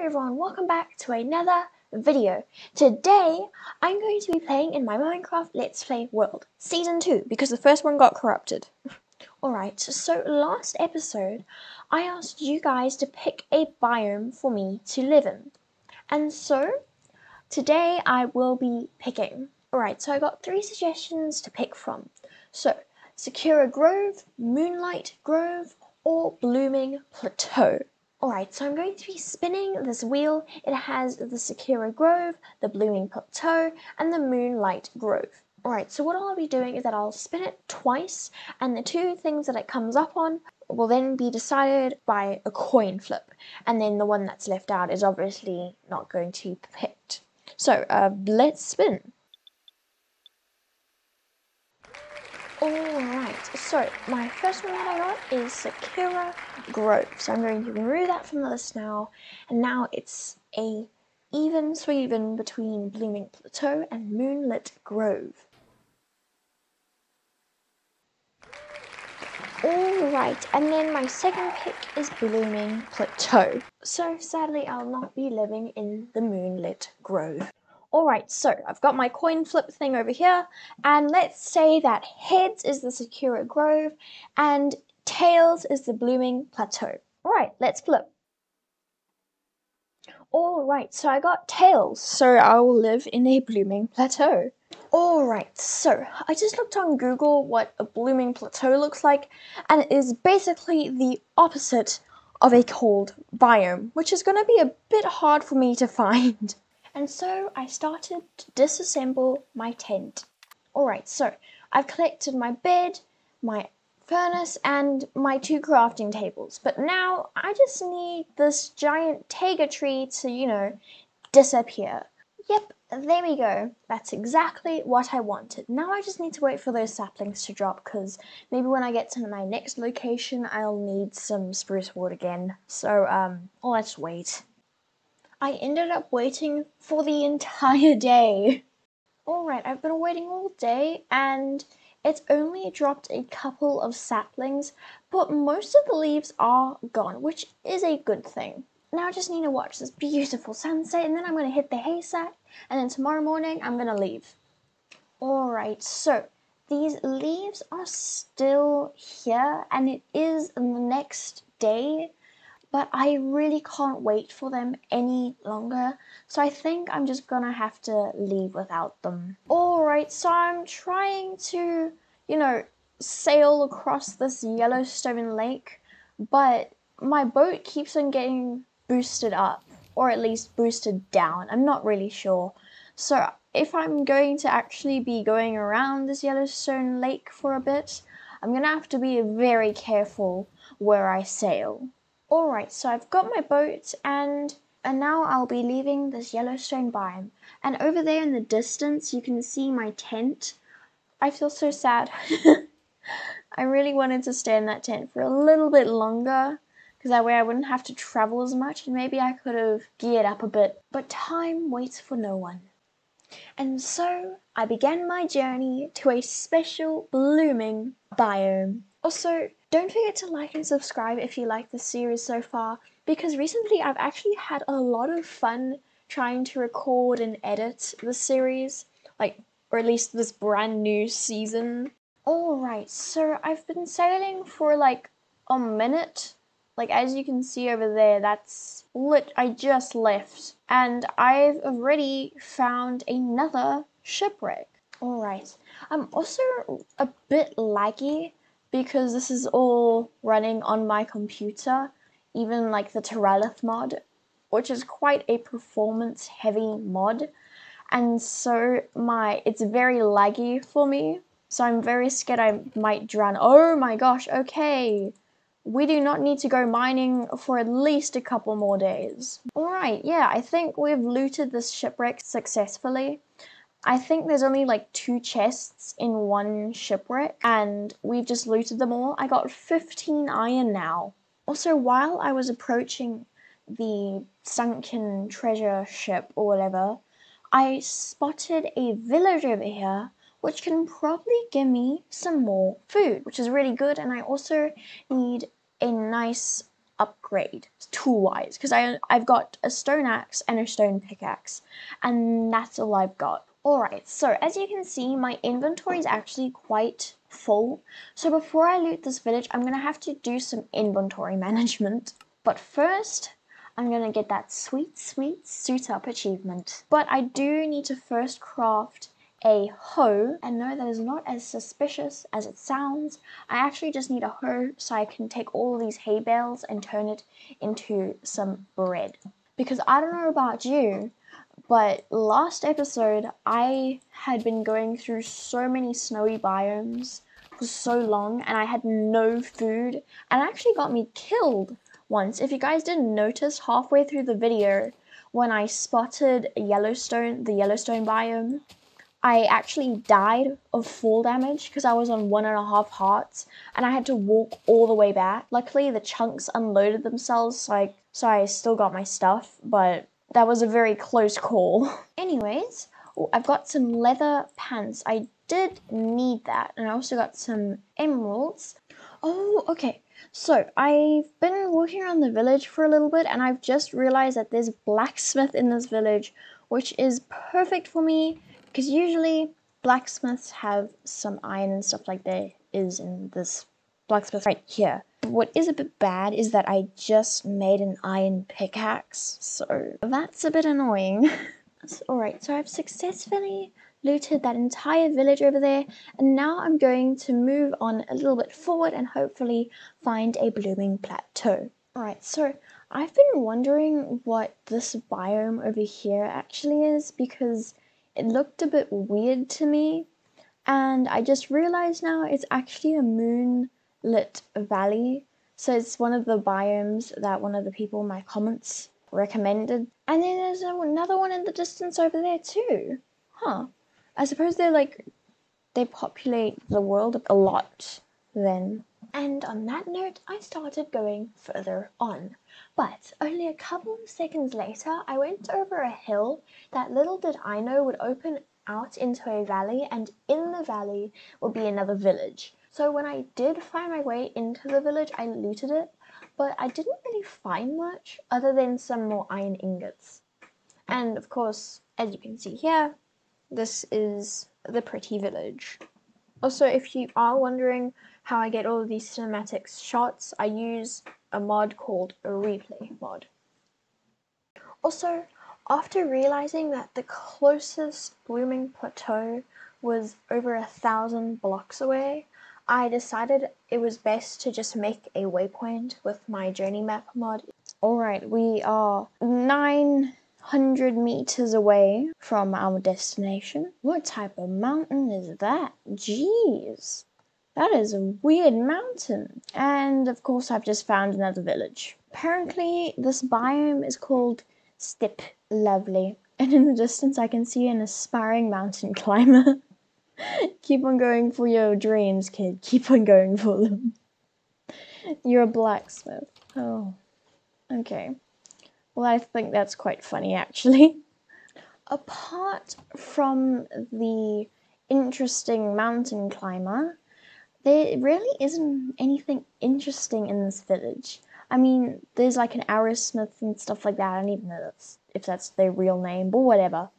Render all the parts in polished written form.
everyone, welcome back to another video. Today I'm going to be playing in my Minecraft Let's Play world, Season 2, because the first one got corrupted. Alright, so last episode I asked you guys to pick a biome for me to live in. And so today I will be picking. Alright, so I got 3 suggestions to pick from. So, Sakura Grove, Moonlight Grove, or Blooming Plateau. Alright, so I'm going to be spinning this wheel. It has the Sakura Grove, the Blooming Plateau, and the Moonlight Grove. Alright, so what I'll be doing is that I'll spin it twice, and the 2 things that it comes up on will then be decided by a coin flip. And then the one that's left out is obviously not going to be picked. So, let's spin. Alright, so my first one that I got is Sakura Grove. So I'm going to remove that from the list now. And now it's a even Sweven between Blooming Plateau and Moonlit Grove. Alright, and then my second pick is Blooming Plateau. So sadly I'll not be living in the Moonlit Grove. Alright, so I've got my coin flip thing over here, and let's say that heads is the Sakura Grove, and tails is the Blooming Plateau. Alright, let's flip. Alright, so I got tails, so I will live in a Blooming Plateau. Alright, so I just looked on Google what a Blooming Plateau looks like, and it is basically the opposite of a cold biome, which is going to be a bit hard for me to find. And so I started to disassemble my tent. Alright, so I've collected my bed, my furnace, and my 2 crafting tables. But now I just need this giant taiga tree to, disappear. Yep, there we go. That's exactly what I wanted. Now I just need to wait for those saplings to drop, because maybe when I get to my next location I'll need some spruce wood again. So, let's wait. I ended up waiting for the entire day. Alright, I've been waiting all day and it's only dropped a couple of saplings, but most of the leaves are gone, which is a good thing. Now I just need to watch this beautiful sunset, and then I'm going to hit the hay sack, and then tomorrow morning I'm going to leave. Alright, so these leaves are still here and it is the next day. But I really can't wait for them any longer, so I think I'm just gonna have to leave without them. Alright, so I'm trying to, sail across this Yellowstone lake, but my boat keeps on getting boosted up, or at least boosted down. I'm not really sure. So if I'm going to actually be going around this Yellowstone lake for a bit, I'm gonna have to be very careful where I sail. Alright, so I've got my boat, and now I'll be leaving this Yellowstone biome. And over there in the distance, you can see my tent. I feel so sad. I really wanted to stay in that tent for a little bit longer, because that way I wouldn't have to travel as much, and maybe I could have geared up a bit. But time waits for no one. And so I began my journey to a special blooming biome. Also, don't forget to like and subscribe if you like this series so far, because recently I've actually had a lot of fun trying to record and edit this series, or at least this brand new season. Alright, so I've been sailing for a minute. As you can see over there, that's I just left, and I've already found another shipwreck. Alright, I'm also a bit laggy because this is all running on my computer, even the Terralith mod, which is quite a performance heavy mod, and so it's very laggy for me, so I'm very scared I might drown. Oh my gosh, okay. We do not need to go mining for at least a couple more days. Alright, yeah, I think we've looted this shipwreck successfully. I think there's only 2 chests in one shipwreck, and we've just looted them all. I got 15 iron now. Also, while I was approaching the sunken treasure ship or whatever, I spotted a village over here which can probably give me some more food, which is really good. And I also need a nice upgrade tool-wise, because I've got a stone axe and a stone pickaxe, and that's all I've got. Alright, so as you can see, my inventory is actually quite full. So before I loot this village, I'm going to have to do some inventory management. But first, I'm going to get that sweet, sweet suit up achievement. But I do need to first craft a hoe, and no, that is not as suspicious as it sounds. I actually just need a hoe so I can take all of these hay bales and turn it into some bread. Because I don't know about you, but last episode, I had been going through so many snowy biomes for so long, and I had no food, and it actually got me killed once. If you guys didn't notice, halfway through the video, when I spotted Yellowstone, the Yellowstone biome, I actually died of fall damage because I was on 1.5 hearts, and I had to walk all the way back. Luckily, the chunks unloaded themselves, so I still got my stuff, but that was a very close call. Anyways, I've got some leather pants. I did need that, and I also got some emeralds. Oh, okay. So, I've been walking around the village for a little bit, and I've just realized that there's a blacksmith in this village, which is perfect for me, because usually blacksmiths have some iron and stuff like there is in this blacksmith right here. What is a bit bad is that I just made an iron pickaxe, so that's a bit annoying. Alright, so I've successfully looted that entire village over there, and now I'm going to move on a little bit forward and hopefully find a blooming plateau. Alright, so I've been wondering what this biome over here actually is, because it looked a bit weird to me, and I just realized now it's actually a moonlit valley. So it's one of the biomes that one of the people in my comments recommended. And then there's another one in the distance over there too. Huh. I suppose they populate the world a lot then. And on that note, I started going further on. But only a couple of seconds later, I went over a hill that little did I know would open out into a valley, and in the valley would be another village. So when I did find my way into the village, I looted it, but I didn't really find much other than some more iron ingots. And of course, as you can see here, this is the pretty village. Also, if you are wondering how I get all of these cinematic shots, I use a mod called a Replay Mod. Also, after realizing that the closest blooming plateau was over 1,000 blocks away, I decided it was best to just make a waypoint with my journey map mod. Alright, we are 900 meters away from our destination. What type of mountain is that? Jeez. That is a weird mountain. And of course I've just found another village. Apparently this biome is called Steppe Lovely. And in the distance I can see an aspiring mountain climber. Keep on going for your dreams, kid. Keep on going for them. You're a blacksmith. Oh. Okay. Well, I think that's quite funny actually. Apart from the interesting mountain climber, there really isn't anything interesting in this village. I mean, there's like an arrowsmith and stuff like that. I don't even know if that's their real name, but whatever.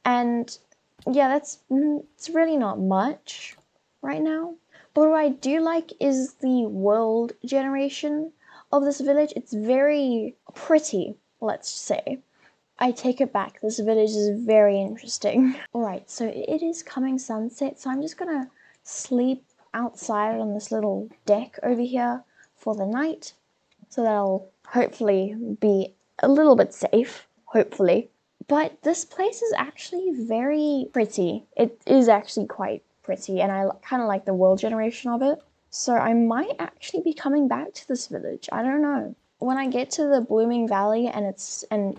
And yeah, it's really not much right now. But what I do like is the world generation of this village. It's very pretty, let's say. I take it back. This village is very interesting. Alright, so it is coming sunset, so I'm just gonna sleep outside on this little deck over here for the night, so that I'll hopefully be a little bit safe, hopefully. But this place is actually very pretty. It is actually quite pretty, and I kind of like the world generation of it. So I might actually be coming back to this village. I don't know. When I get to the blooming valley and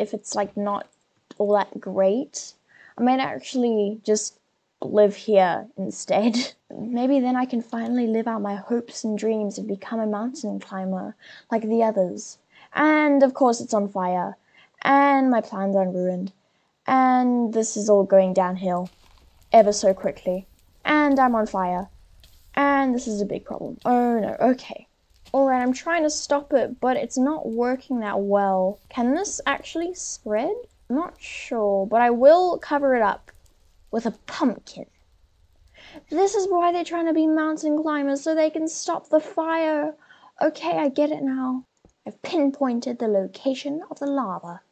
if it's like not all that great, I might actually just live here instead. Maybe then I can finally live out my hopes and dreams and become a mountain climber like the others. And of course it's on fire, and my plans are ruined, and this is all going downhill ever so quickly, and I'm on fire, and this is a big problem. Oh no, okay. Alright, I'm trying to stop it, but it's not working that well. Can this actually spread? I'm not sure, but I will cover it up with a pumpkin. This is why they're trying to be mountain climbers, so they can stop the fire. Okay, I get it now. I've pinpointed the location of the lava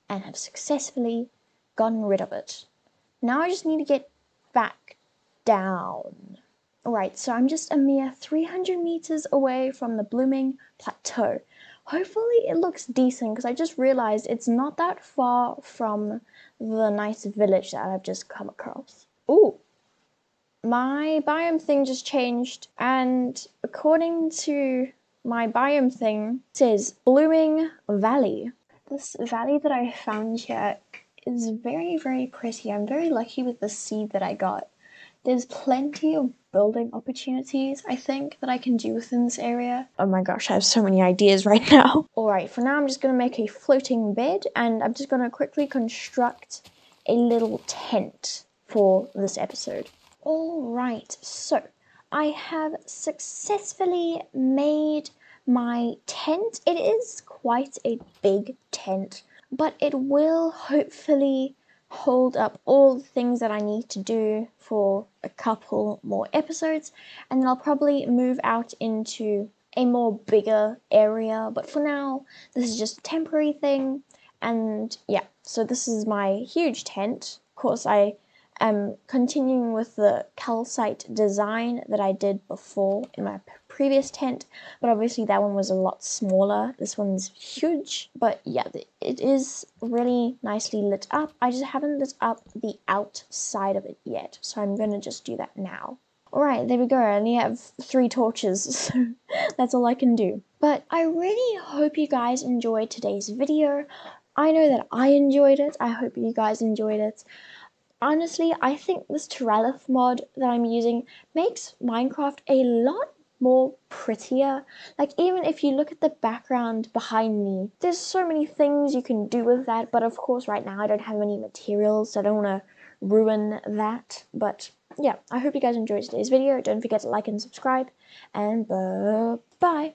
and have successfully gotten rid of it. Now I just need to get back down. Alright, so I'm just a mere 300 meters away from the blooming plateau. Hopefully it looks decent, because I just realized it's not that far from the nice village that I've just come across. Ooh, my biome thing just changed, and according to my biome thing, it says Blooming Valley. This valley that I found here is very, very pretty. I'm very lucky with the seed that I got. There's plenty of building opportunities, I think, that I can do within this area. Oh my gosh, I have so many ideas right now. Alright, for now I'm just going to make a floating bed, and I'm just going to quickly construct a little tent for this episode. Alright, so I have successfully made my tent. It is quite a big tent, but it will hopefully hold up all the things that I need to do for a couple more episodes, and then I'll probably move out into a more bigger area, but for now this is just a temporary thing. And yeah, so this is my huge tent. Of course, I am continuing with the calcite design that I did before in my previous tent, but obviously that one was a lot smaller. This one's huge, but yeah, it is really nicely lit up. I just haven't lit up the outside of it yet, so I'm gonna just do that now. Alright, there we go. I only have 3 torches, so that's all I can do. But I really hope you guys enjoyed today's video. I know that I enjoyed it. I hope you guys enjoyed it. Honestly, I think this Terralith mod that I'm using makes Minecraft a lot more prettier. Like, even if you look at the background behind me, there's so many things you can do with that, but of course right now I don't have any materials, so I don't want to ruin that. But yeah, I hope you guys enjoyed today's video. Don't forget to like and subscribe, and bye.